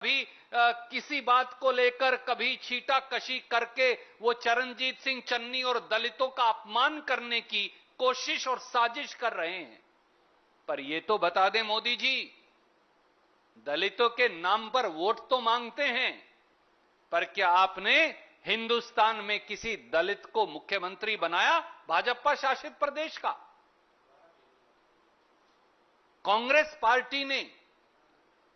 भी किसी बात को लेकर कभी छींटाकशी करके वो चरणजीत सिंह चन्नी और दलितों का अपमान करने की कोशिश और साजिश कर रहे हैं। पर ये तो बता दें मोदी जी, दलितों के नाम पर वोट तो मांगते हैं, पर क्या आपने हिंदुस्तान में किसी दलित को मुख्यमंत्री बनाया भाजपा शासित प्रदेश का? कांग्रेस पार्टी ने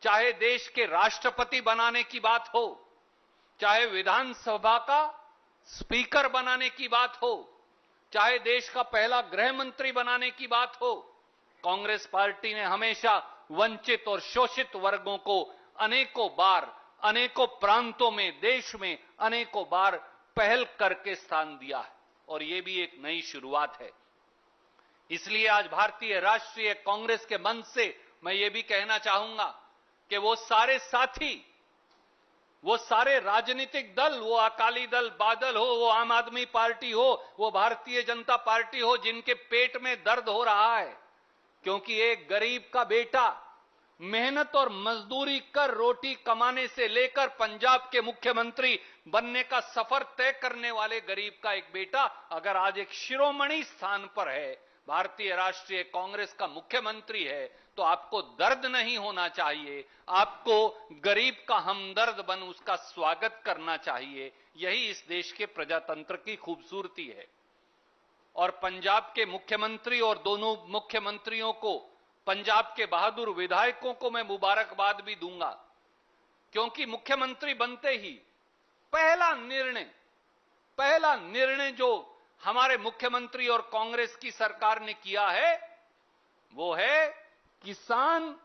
चाहे देश के राष्ट्रपति बनाने की बात हो, चाहे विधानसभा का स्पीकर बनाने की बात हो, चाहे देश का पहला गृह मंत्री बनाने की बात हो, कांग्रेस पार्टी ने हमेशा वंचित और शोषित वर्गों को अनेकों बार, अनेकों प्रांतों में, देश में अनेकों बार पहल करके स्थान दिया है। और यह भी एक नई शुरुआत है। इसलिए आज भारतीय राष्ट्रीय कांग्रेस के मंच से मैं ये भी कहना चाहूंगा कि वो सारे साथी, वो सारे राजनीतिक दल, वो अकाली दल बादल हो, वो आम आदमी पार्टी हो, वो भारतीय जनता पार्टी हो, जिनके पेट में दर्द हो रहा है क्योंकि एक गरीब का बेटा मेहनत और मजदूरी कर रोटी कमाने से लेकर पंजाब के मुख्यमंत्री बनने का सफर तय करने वाले गरीब का एक बेटा अगर आज एक शिरोमणि स्थान पर है, भारतीय राष्ट्रीय कांग्रेस का मुख्यमंत्री है, तो आपको दर्द नहीं होना चाहिए, आपको गरीब का हमदर्द बन उसका स्वागत करना चाहिए। यही इस देश के प्रजातंत्र की खूबसूरती है। और पंजाब के मुख्यमंत्री और दोनों मुख्यमंत्रियों को, पंजाब के बहादुर विधायकों को मैं मुबारकबाद भी दूंगा, क्योंकि मुख्यमंत्री बनते ही पहला निर्णय जो हमारे मुख्यमंत्री और कांग्रेस की सरकार ने किया है वो है किसान,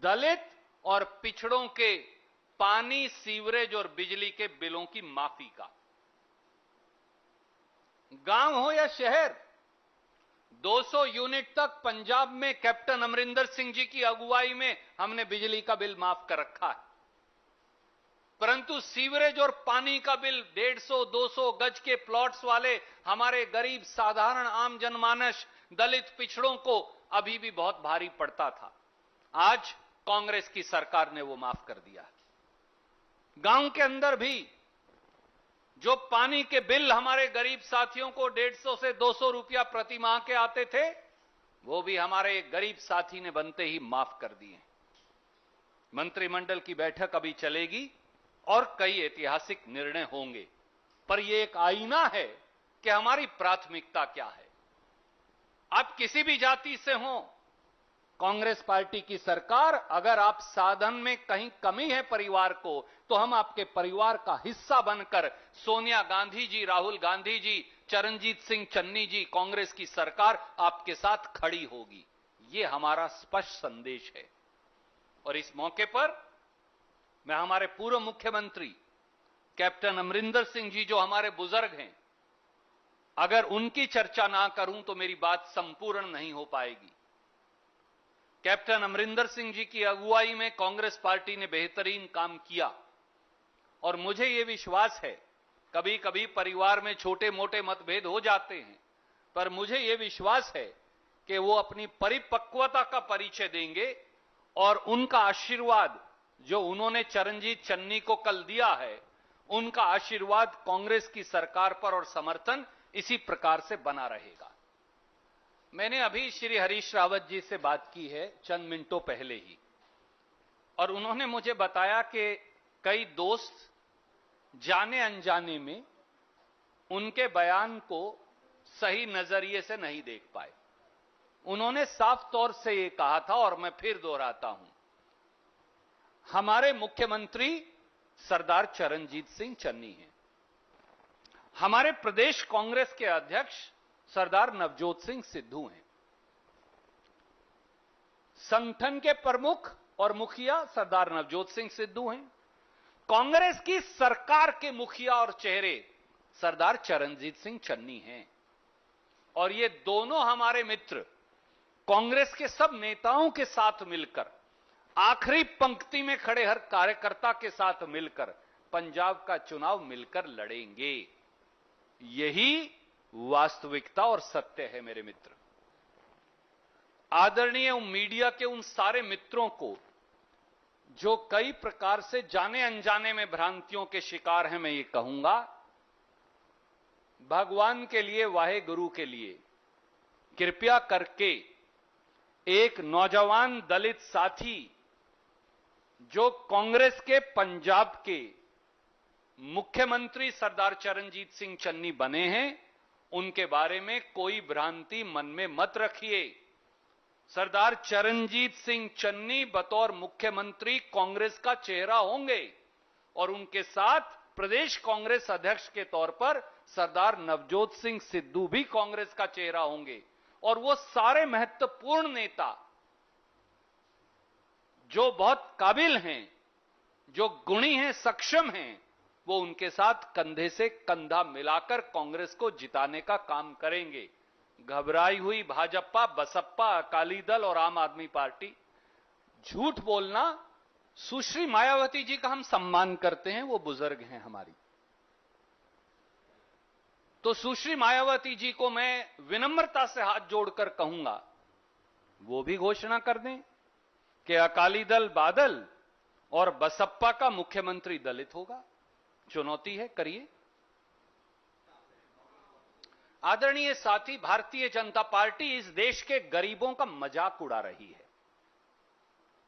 दलित और पिछड़ों के पानी, सीवरेज और बिजली के बिलों की माफी का। गांव हो या शहर, 200 यूनिट तक पंजाब में कैप्टन अमरिंदर सिंह जी की अगुवाई में हमने बिजली का बिल माफ कर रखा है। परंतु सीवरेज और पानी का बिल 150-200 गज के प्लॉट्स वाले हमारे गरीब, साधारण आम जनमानस, दलित, पिछड़ों को अभी भी बहुत भारी पड़ता था। आज कांग्रेस की सरकार ने वो माफ कर दिया। गांव के अंदर भी जो पानी के बिल हमारे गरीब साथियों को 150 से 200 रुपया प्रति माह के आते थे, वो भी हमारे गरीब साथी ने बनते ही माफ कर दिए। मंत्रिमंडल की बैठक अभी चलेगी और कई ऐतिहासिक निर्णय होंगे, पर यह एक आईना है कि हमारी प्राथमिकता क्या है। आप किसी भी जाति से हो, कांग्रेस पार्टी की सरकार, अगर आप साधन में कहीं कमी है परिवार को, तो हम आपके परिवार का हिस्सा बनकर सोनिया गांधी जी, राहुल गांधी जी, चरणजीत सिंह चन्नी जी, कांग्रेस की सरकार आपके साथ खड़ी होगी। यह हमारा स्पष्ट संदेश है। और इस मौके पर मैं हमारे पूर्व मुख्यमंत्री कैप्टन अमरिंदर सिंह जी, जो हमारे बुजुर्ग हैं, अगर उनकी चर्चा ना करूं तो मेरी बात संपूर्ण नहीं हो पाएगी। कैप्टन अमरिंदर सिंह जी की अगुवाई में कांग्रेस पार्टी ने बेहतरीन काम किया और मुझे यह विश्वास है, कभी कभी परिवार में छोटे मोटे मतभेद हो जाते हैं, पर मुझे यह विश्वास है कि वो अपनी परिपक्वता का परिचय देंगे और उनका आशीर्वाद जो उन्होंने चरणजीत चन्नी को कल दिया है, उनका आशीर्वाद कांग्रेस की सरकार पर और समर्थन इसी प्रकार से बना रहेगा। मैंने अभी श्री हरीश रावत जी से बात की है चंद मिनटों पहले ही, और उन्होंने मुझे बताया कि कई दोस्त जाने अनजाने में उनके बयान को सही नजरिए से नहीं देख पाए। उन्होंने साफ तौर से यह कहा था, और मैं फिर दोहराता हूं, हमारे मुख्यमंत्री सरदार चरणजीत सिंह चन्नी हैं, हमारे प्रदेश कांग्रेस के अध्यक्ष सरदार नवजोत सिंह सिद्धू हैं, संगठन के प्रमुख और मुखिया सरदार नवजोत सिंह सिद्धू हैं, कांग्रेस की सरकार के मुखिया और चेहरे सरदार चरणजीत सिंह चन्नी हैं। और ये दोनों हमारे मित्र कांग्रेस के सब नेताओं के साथ मिलकर, आखिरी पंक्ति में खड़े हर कार्यकर्ता के साथ मिलकर पंजाब का चुनाव मिलकर लड़ेंगे। यही वास्तविकता और सत्य है मेरे मित्र। आदरणीय मीडिया के उन सारे मित्रों को जो कई प्रकार से जाने अनजाने में भ्रांतियों के शिकार हैं, मैं ये कहूंगा, भगवान के लिए, वाहे गुरु के लिए कृपया करके एक नौजवान दलित साथी जो कांग्रेस के पंजाब के मुख्यमंत्री सरदार चरणजीत सिंह चन्नी बने हैं, उनके बारे में कोई भ्रांति मन में मत रखिए। सरदार चरणजीत सिंह चन्नी बतौर मुख्यमंत्री कांग्रेस का चेहरा होंगे और उनके साथ प्रदेश कांग्रेस अध्यक्ष के तौर पर सरदार नवजोत सिंह सिद्धू भी कांग्रेस का चेहरा होंगे। और वो सारे महत्वपूर्ण नेता जो बहुत काबिल हैं, जो गुणी हैं, सक्षम हैं, वो उनके साथ कंधे से कंधा मिलाकर कांग्रेस को जिताने का काम करेंगे। घबराई हुई भाजपा, बसपा, अकाली दल और आम आदमी पार्टी, झूठ बोलना। सुश्री मायावती जी का हम सम्मान करते हैं, वो बुजुर्ग हैं हमारी, तो सुश्री मायावती जी को मैं विनम्रता से हाथ जोड़कर कहूंगा, वो भी घोषणा कर दें कि अकाली दल बादल और बसपा का मुख्यमंत्री दलित होगा। चुनौती है, करिए। आदरणीय साथी, भारतीय जनता पार्टी इस देश के गरीबों का मजाक उड़ा रही है।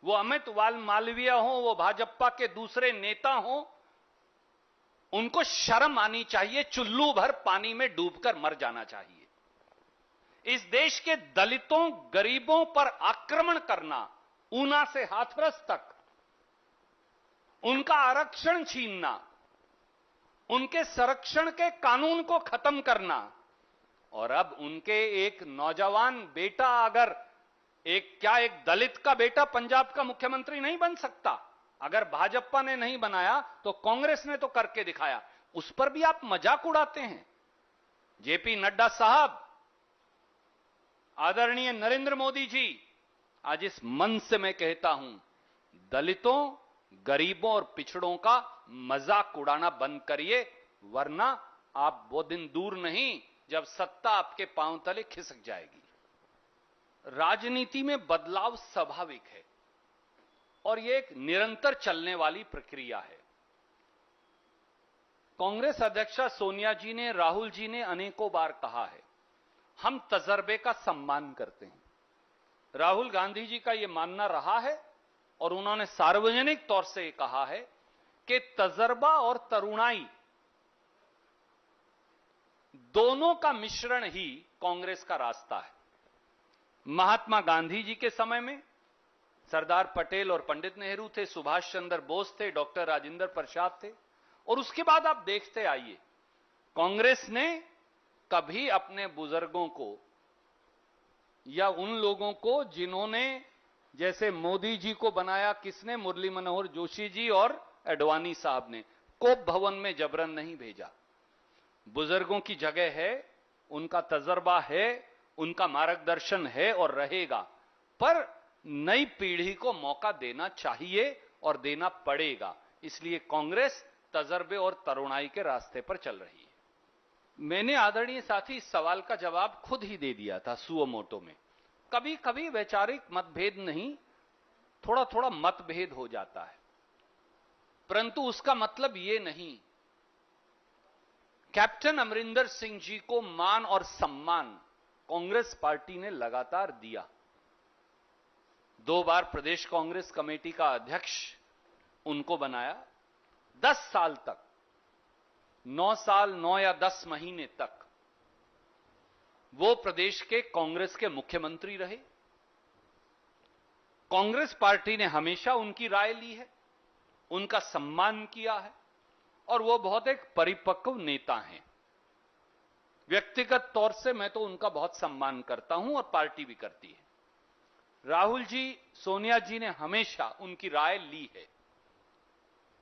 वो अमित मालवीय हो, वो भाजपा के दूसरे नेता हो, उनको शर्म आनी चाहिए। चुल्लू भर पानी में डूबकर मर जाना चाहिए। इस देश के दलितों, गरीबों पर आक्रमण करना, ऊना से हाथरस तक उनका आरक्षण छीनना, उनके संरक्षण के कानून को खत्म करना, और अब उनके एक नौजवान बेटा, अगर एक दलित का बेटा पंजाब का मुख्यमंत्री नहीं बन सकता? अगर भाजपा ने नहीं बनाया तो कांग्रेस ने तो करके दिखाया, उस पर भी आप मजाक उड़ाते हैं। जेपी नड्डा साहब, आदरणीय नरेंद्र मोदी जी, आज इस मंच से मैं कहता हूं, दलितों, गरीबों और पिछड़ों का मजाक उड़ाना बंद करिए, वरना आप वो दिन दूर नहीं जब सत्ता आपके पांव तले खिसक जाएगी। राजनीति में बदलाव स्वाभाविक है और यह एक निरंतर चलने वाली प्रक्रिया है। कांग्रेस अध्यक्षा सोनिया जी ने, राहुल जी ने अनेकों बार कहा है, हम तजर्बे का सम्मान करते हैं। राहुल गांधी जी का यह मानना रहा है और उन्होंने सार्वजनिक तौर से कहा है कि तजर्बा और तरुणाई दोनों का मिश्रण ही कांग्रेस का रास्ता है। महात्मा गांधी जी के समय में सरदार पटेल और पंडित नेहरू थे, सुभाष चंद्र बोस थे, डॉक्टर राजेंद्र प्रसाद थे, और उसके बाद आप देखते आइए, कांग्रेस ने कभी अपने बुजुर्गों को या उन लोगों को जिन्होंने, जैसे मोदी जी को बनाया किसने, मुरली मनोहर जोशी जी और एडवाणी साहब ने, कोप भवन में जबरन नहीं भेजा। बुजुर्गों की जगह है, उनका तजर्बा है, उनका मार्गदर्शन है और रहेगा, पर नई पीढ़ी को मौका देना चाहिए और देना पड़ेगा। इसलिए कांग्रेस तजर्बे और तरुणाई के रास्ते पर चल रही है। मैंने आदरणीय साथी इस सवाल का जवाब खुद ही दे दिया था सुओ मोटो में। कभी कभी वैचारिक मतभेद नहीं, थोड़ा थोड़ा मतभेद हो जाता है, परंतु उसका मतलब यह नहीं। कैप्टन अमरिंदर सिंह जी को मान और सम्मान कांग्रेस पार्टी ने लगातार दिया। 2 बार प्रदेश कांग्रेस कमेटी का अध्यक्ष उनको बनाया। 10 साल तक, 9 साल, 9 या 10 महीने तक वो प्रदेश के कांग्रेस के मुख्यमंत्री रहे। कांग्रेस पार्टी ने हमेशा उनकी राय ली है, उनका सम्मान किया है और वो बहुत एक परिपक्व नेता हैं। व्यक्तिगत तौर से मैं तो उनका बहुत सम्मान करता हूं और पार्टी भी करती है। राहुल जी, सोनिया जी ने हमेशा उनकी राय ली है,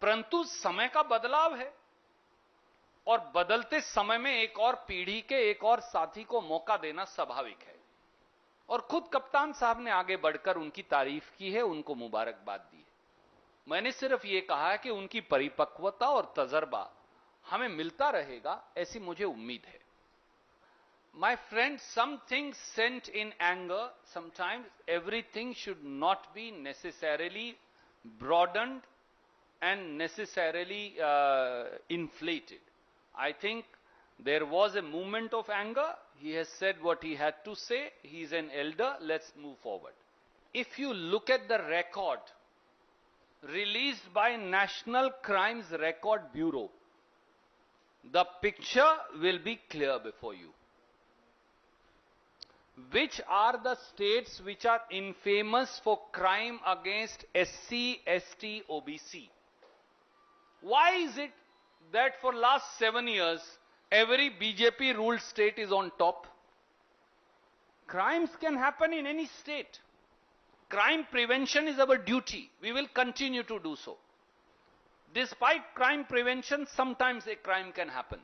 परंतु समय का बदलाव है और बदलते समय में एक और पीढ़ी के एक और साथी को मौका देना स्वाभाविक है। और खुद कप्तान साहब ने आगे बढ़कर उनकी तारीफ की है, उनको मुबारकबाद दी है। मैंने सिर्फ यह कहा है कि उनकी परिपक्वता और तजर्बा हमें मिलता रहेगा, ऐसी मुझे उम्मीद है। My friend, some things sent in anger, sometimes everything should not be necessarily broadened and necessarily inflated. I think there was a moment of anger. He has said what he had to say. He is an elder. Let's move forward. If you look at the record released by National Crimes Record Bureau, the picture will be clear before you. Which are the states which are infamous for crime against SC, ST, OBC? Why is it that for last 7 years, every BJP ruled state is on top? Crimes can happen in any state. Crime prevention is our duty. We will continue to do so. Despite crime prevention, sometimes a crime can happen.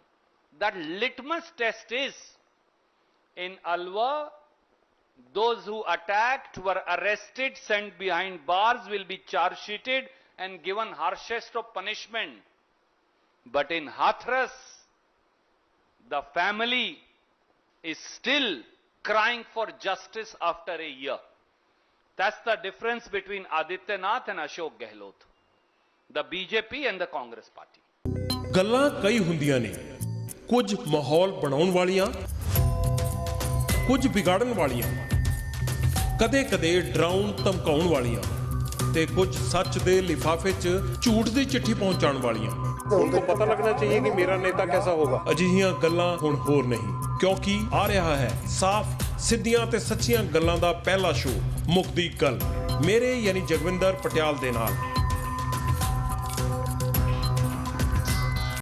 That litmus test is, in Alwar, those who attacked were arrested, sent behind bars, will be charge sheeted and given harshest of punishment. But in Hathras, the family is still crying for justice after a year. That's the difference between Adityanath and Ashok Gehlot, the BJP and the Congress party. ਗੱਲਾਂ ਕਈ ਹੁੰਦੀਆਂ ਨੇ, ਕੁਝ ਮਾਹੌਲ ਬਣਾਉਣ ਵਾਲੀਆਂ, ਕੁਝ ਵਿਗਾੜਨ ਵਾਲੀਆਂ, ਕਦੇ-ਕਦੇ ਡਰਾਉਣ ਧਮਕਾਉਣ ਵਾਲੀਆਂ ਤੇ ਕੁਝ ਸੱਚ ਦੇ ਲਿਫਾਫੇ 'ਚ ਝੂਠ ਦੀ ਚਿੱਠੀ ਪਹੁੰਚਾਉਣ ਵਾਲੀਆਂ। उनको पता लगना चाहिए कि मेरा नेता कैसा होगा। ਅਜਿਹੀਆਂ ਗੱਲਾਂ ਹੁਣ ਹੋਰ ਨਹੀਂ, ਕਿਉਂਕਿ ਆ ਰਿਹਾ ਹੈ ਸਾਫ਼ ਸਿੱਧੀਆਂ ਤੇ ਸੱਚੀਆਂ ਗੱਲਾਂ ਦਾ ਪਹਿਲਾ ਸ਼ੋਅ, ਮੁੱਕਦੀ ਗੱਲ, ਮੇਰੇ ਯਾਨੀ ਜਗਵਿੰਦਰ ਪਟਿਆਲ ਦੇ ਨਾਲ।